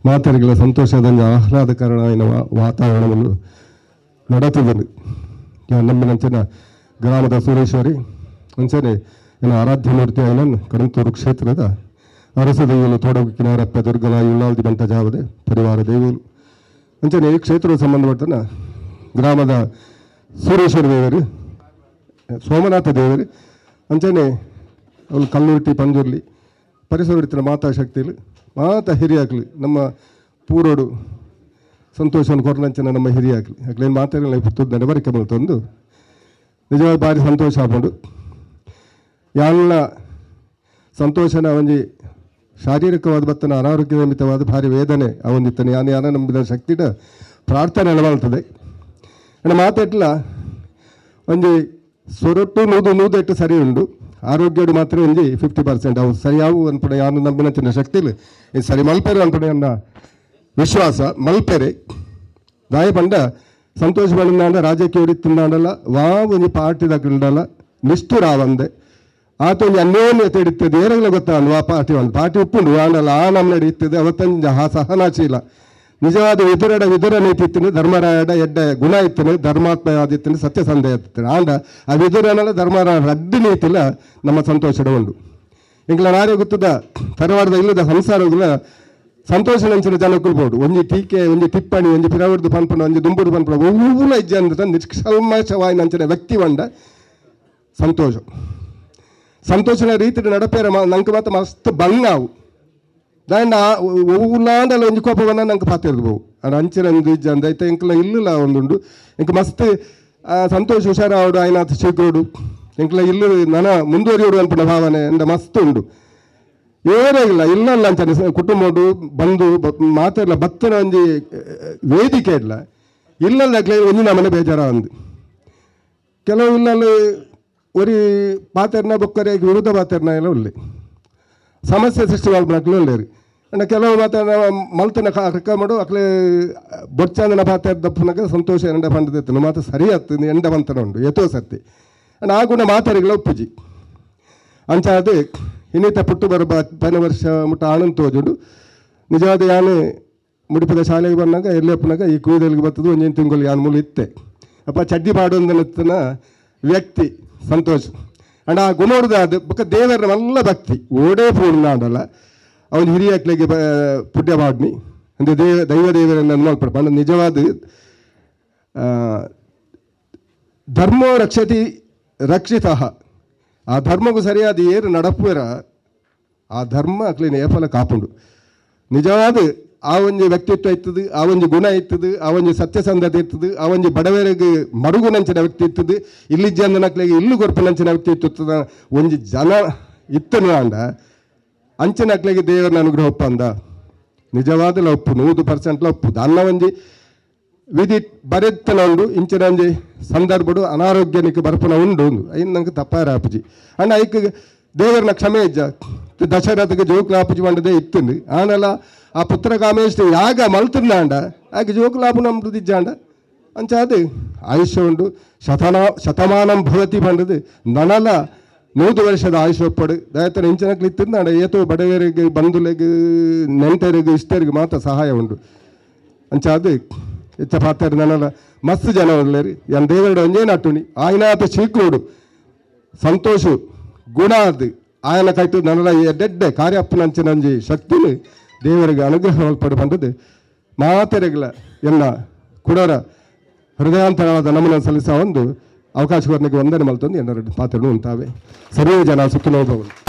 ಮಾತರಿಗಳ ಸಂತೋಷದಿಂದ ಆಹ್ಲಾದಕರమైన ವಾತಾವರಣವನ್ನು ನಡೆತಿದ್ದನು. ನಮ್ಮಿನಂಚಿನ ಗ್ರಾಮದ ಸುರೇಶ್ವರಿ ಅಂಚನೆ ಇನ್ನು ಆರಾಧ್ಯ ಮೂರ್ತಿ ಆಯ್ನ ಕಡಂತೂರು ಕ್ಷೇತ್ರದ ಅರಸ ದೇವರು ತೋಡಗಿನಾರಪ್ಪ ದುರ್ಗಲ ಉಳ್ಳಾವದಿ ಬಂಟ ಜಾವದೆ ಪರಿವಾರ ದೇವರು ಅಂಚನೆ ಈ ಕ್ಷೇತ್ರದ ಸಂಬಂಧಪಟ್ಟನ ಗ್ರಾಮದ ಸೂರೇಶ್ವರ ದೇವರು ಸೋಮನಾಥ ದೇವರು ಅಂಚನೆ ಅವಳು ಕಲ್ಲುರ್ಟಿ ಪಂಜುರ್ಲಿ ಪರಿಸರ ಮಾತಾ ಶಕ್ತಿಲಿ ಮಾತಾ ಹಿರಿಯಾಗಲಿ ನಮ್ಮ ಪೂರೋಡು ಸಂತೋಷವನ್ನು ಕೊರಲಂಚಿನ ನಮ್ಮ ಹಿರಿಯಾಗಲಿ ಯಾಕಲೇನು ಮಾತಾಡಲಿ ಪುತ್ತೂರು ಬರಿಕೆ ಬಂದು ನಿಜವಾದ ಭಾರಿ ಸಂತೋಷ ಆಗ್ಬೋದು. ಯಾಳ ಸಂತೋಷನ ಒಂಜಿ ಶಾರೀರಿಕವಾದ ಬತ್ತನ ಅನಾರೋಗ್ಯ ನಿಮಿತ್ತವಾದ ಭಾರಿ ವೇದನೆ ಅವೊಂದಿತ್ತಾನೆ ಯಾನ ನಂಬಿದ ಶಕ್ತಿಡ ಪ್ರಾರ್ಥನೆ ಅಳವಳ್ತದೆ ಅಣ್ಣ ಮಾತಾಡ್ಲ ಒಂಜಿ ಸೊರೊಟ್ಟು ನೂದೆಟ್ಟು ಸರಿ ಉಂಡು ಆರೋಗ್ಯಡು ಮಾತ್ರ ಒಂಜಿ 50% ಅವು ಸರಿಯಾವು ಅನ್ಪಡೆ ಯಾನು ನಂಬಿನ ಶಕ್ತಿಲಿ ಇದು ಸರಿ ಮಲ್ಪೆರೆ ಅನ್ಪಡೆ ಅನ್ನ ವಿಶ್ವಾಸ ಮಲ್ಪೆರೆ ದಾಯ ಪಂಡ ಸಂತೋಷ ಪಡಿಂದಾಂಡ ರಾಜಕೀಯ ಹೊಡಿತಿಂದಾಂಡಲ್ಲ ಒಂಜಿ ಪಾರ್ಟಿದಾಗಲ್ಲ ನಿಷ್ಠುರಾವಂದೆ ಆತ ಒಂಜಿ ಅನ್ಯೋನ್ಯತೆ ಹಿಡಿತದೆ ಏನಾಗಲೇ ಗೊತ್ತಾಗಲ್ಲ ಆ ಪಾರ್ಟಿ ಉಪ್ಪುಂಡು ಆಂಡಲ್ಲ ಆ ನಮ್ಮ ನಡೀತದೆ ಅವತ್ತಂಜ ಸಹನಾಶೀಲ ನಿಜವಾದ ವಿದುರ ನೀತಿ ಇತ್ತಿನ ಧರ್ಮರಾಯಡ ಎಡ್ಡ ಗುಣ ಇತ್ತನೆ ಧರ್ಮಾತ್ಮ ಆದಿತ್ತನೆ ಸತ್ಯಸಂಧೆ ಇರ್ತಾನೆ ಆಂಡ ಆ ವಿದುರನೆಲ್ಲ ಧರ್ಮರಾಯ ಅಡ್ಡಿ ನೀತಿಲ್ಲ ನಮ್ಮ ಸಂತೋಷದ ಉಂಡು ಇಂಗ್ಲ ನಾರೇ ಗೊತ್ತದ ತರವಾಡದ ಇಲ್ಲದ ಸಂಸಾರಗಳ ಸಂತೋಷ ನಂಚಿನ ಜನಕ್ಕಲ್ಬೋದು ಒಂಜಿ ಟೀಕೆ ಒಂಜಿ ಟಿಪ್ಪಣಿ ಒಂಜಿ ಪಿರವಡ್ದು ಪನ್ಪಣ ಒಂಜಿ ದುಂಬುಡು ಪನ್ಪಣ ಒವ್ವೂಲ ಇಜ್ಜ ಅಂದ್ರೆ ನಿಷ್ಕಲ್ಮಶವಾಯಿ ನಂಚಿನ ವ್ಯಕ್ತಿ ಬಂಡ ಸಂತೋಷನ ರೀತಿ ನಡಪೇರ ನಂಗೆ ಮಾತ್ರ ಮಸ್ತ್ ಬಂಗಾವು ದಾಂಡ ಒವ್ವುಲಾಂಡಲ್ಲ ಒಂಜಿ ಕೋಪ ಬಂದ ನಂಗೆ ಪಾತಿರ್ಬೋದು ಅದು ಅಂಚಿನ ಒಂದು ಇಜ್ಜ ಅಂದ ಐತೆ ಇಂಕಲ ಇಲ್ಲಿಲ್ಲ ಒಂದುಂಡು ಇಂಕ ಮಸ್ತ್ ಸಂತೋಷ ಹುಷಾರಾವಡು ಆಯ್ನಾಥ ಶೀಘ್ರೋಡು ಇಂಕಲ ಇಲ್ಲು ನನ್ನ ಮುಂದುವರಿಯೋಡು ಅನ್ಪಣ ಭಾವನೆ ಅಂದ ಮಸ್ತ್ ಉಂಡು ಏನೇ ಇಲ್ಲ ಇಲ್ಲಲ್ಲ ಅಂತಾನೆ ಕುಟುಂಬಡು ಬಂದು ಮಾತಾಡಲ್ಲ ಬತ್ತನ ಒಂಜಿ ವೇದಿಕೆ ಇಲ್ಲ ಇಲ್ಲಲ್ಲಾಗ್ಲೇ ಒಂಜಿ ನಮ್ಮನೆ ಬೇಜಾರ ಅಂದು ಕೆಲವು ಇಲ್ಲಲ್ಲಿ ಒರಿ ಪಾತೆರ್ನ ಬೊಕ್ಕರೆ ವಿರುದ್ಧ ಪಾತೆರ್ನ ಎಲ್ಲ ಉಳ್ಳಿ ಸಮಸ್ಯೆ ಸೃಷ್ಟಿ ಮಾಡ್ಬಿಡಕ್ಲು ಒಳ್ಳೆಯರು ಅಣ್ಣ ಕೆಲವು ಮಾತಾಡ ಮಲ್ತನ ಕಕ್ಕ ಮಾಡು ಅಕ್ಲೆ ಬೊಚ್ಚಂದನ ಪಾತೆರ್ ದಪ್ಪನಾಗ ಸಂತೋಷ ಎಂಡ ಪಂಡದೆತ್ತನು ಮಾತು ಸರಿ ಹತ್ತು ಎಂಡ ಬಂತನ ಉಂಡು ಎತ್ತೋ ಸರ್ತಿ ಅಣ್ಣ ಆ ಗುಣ ಮಾತಾಡಿಗಳ ಒಪ್ಪುಜಿ ಅಂಚ ಅದು ಇನ್ನಿತ ಪುಟ್ಟು ಬರಬ 10 ವರ್ಷ ಮುಟ್ಟ ಆನಂದ್ ತೋಜುಂಡು ನಿಜವಾದ ಯಾನು ಮುಡಿಪದ ಶಾಲೆಗೆ ಬಂದಾಗ ಎಲ್ಲಪ್ಪನಾಗ ಈ ಕೂದಲಿಗೆ ಬರ್ತದೆ ಒಂದೇನು ತಿಂಗಳು ಯಾನು ಮೂಲ ಇತ್ತೆ ಅಪ್ಪ ಚಡ್ಡಿ ಪಾಡೊಂದನತ್ತನ ವ್ಯಕ್ತಿ ಸಂತೋಷ ಅಂಡ್ ಆ ಗುಣೋಡ್ದ ಅದು ಬೊಕ್ಕ ದೇವರ ನಲ್ಲ ಭಕ್ತಿ ಓಡೇ ಪೂರ್ಣ ಅಂಡಲ್ಲ ಅವನು ಹಿರಿಯಕ್ಲಿಗೆ ಪುಣ್ಯ ಮಾಡ್ನಿ ಅಂದರೆ ದೈವ ದೇವರನ್ನು ನೋಡ್ಪಡ ಪಂಡ ನಿಜವಾದ ಧರ್ಮೋ ರಕ್ಷತಿ ರಕ್ಷಿತಃ ಆ ಧರ್ಮಗೂ ಸರಿಯಾದ ಏರು ನಡಪುವರ ಆ ಧರ್ಮ ಅಕ್ಲಿನ ಏಫಲ ಕಾಪುಂಡು ನಿಜವಾದ ಆ ಒಂಜಿ ವ್ಯಕ್ತಿತ್ವ ಇರ್ತದೆ ಆ ಒಂಜಿ ಗುಣ ಇರ್ತದೆ ಆ ಒಂಜಿ ಸತ್ಯಸಂಧತೆ ಇರ್ತದೆ ಆ ಒಂಜಿ ಬಡವರಿಗೆ ಮರುಗುನಂಚಿನ ವ್ಯಕ್ತಿ ಇರ್ತದೆ ಇಲ್ಲಿ ಜನಕ್ಲಿಗೆ ಇಲ್ಲು ಗೊರ್ಪನಂಚಿನ ವ್ಯಕ್ತಿ ಇರ್ತದ ಒಂಜಿ ಜನ ಇತ್ತನು ಅಂಡ ಅಂಚಿನ ಅಕ್ಲಿಗೆ ದೇವರ ಅನುಗ್ರಹ ಒಪ್ಪಂದ ನಿಜವಾದ ಒಪ್ಪು 100% ಒಪ್ಪು ಅನ್ನ ಒಂಜಿ ವಿಧಿ ಬರೆತ್ತನ ಉಂಡು ಇಂಚಿನ ಒಂಜಿ ಸಂದರ್ಭಡು ಅನಾರೋಗ್ಯನಿಗೆ ಬರ್ಪನ ಉಂಡು ಐನ್ ನಂಗೆ ತಪ್ಪಾರ ಆಪುಜಿ ಅಣ್ಣ ಐಕ್ ದೇವರನ್ನ ಕ್ಷಮೆ ಇಜ್ಜ ದಶರಥಗೆ ಜೋಕ್ಲಾಪುಜಿ ಬಂಡದೇ ಇತ್ತಂದು ಆನಲ್ಲ ಆ ಪುತ್ರ ಕಾಮೇಶ್ವರ ಯಾಗ ಮಲ್ತಂದ ಅಂಡ ಆಕೆ ಜೋಕ್ಲಾಪು ನಮ್ದು ಇಜ್ಜಾಂಡ ಅಂಚ ಅದು ಆಯುಷ್ಯ ಉಂಡು ಶತಮಾನಂ ಭವತಿ ಬಂಡದು ನನಲ 100 ವರ್ಷದ ಆಯುಷ್ಯ ಒಪ್ಪಡು ದಯತನ ಇಂಚಿನಕ್ಲಿ ಇತ್ತಂದ ಅಂಡ ಏತೋ ಬಡವರಿಗೆ ಬಂಧುಲೆಗೆ ನೆಂಟರಿಗೆ ಇಷ್ಟರಿಗೆ ಮಾತ್ರ ಸಹಾಯ ಉಂಡು ಅಂಚ ಅದು ಹೆಚ್ಚ ಪಾತ್ರ ನನಲ ಮಸ್ತ್ ಜನ ಒಳ್ಳೆರಿ ಯಾನ್ ದೇವರಡು ಒಂಜೇ ನಟ್ಟುನಿ ಆಯ್ನಾತ ಶೀಕ್ರೋಡು ಸಂತೋಷ ಗುಣ ಅದು ಆಯನ ಕೈಟು ನನಲ ಎಡ್ಡೆ ಕಾರ್ಯಪ್ಪನಂಚಿನಂಜಿ ಶಕ್ತಿನಿ ದೇವರಿಗೆ ಅನುಗ್ರಹ ಒಳಪಡು ಬಂದದ್ದು ಮಾತೆರೆಗಳ ಎಲ್ಲ ಕುಡರ ಹೃದಯಾಂತರಾದ ನಮನ ಸಲ್ಲಿಸ ಒಂದು ಅವಕಾಶವರ್ನಿಗೆ ವಂದನೆ ಮಲ್ತೊಂದು ಎಲ್ಲರೂ ಪಾತ್ರಗಳು ಉಂಟಾವೆ ಸರ್ವೇ ಜನ ಸುಖಿನೋಭವನು.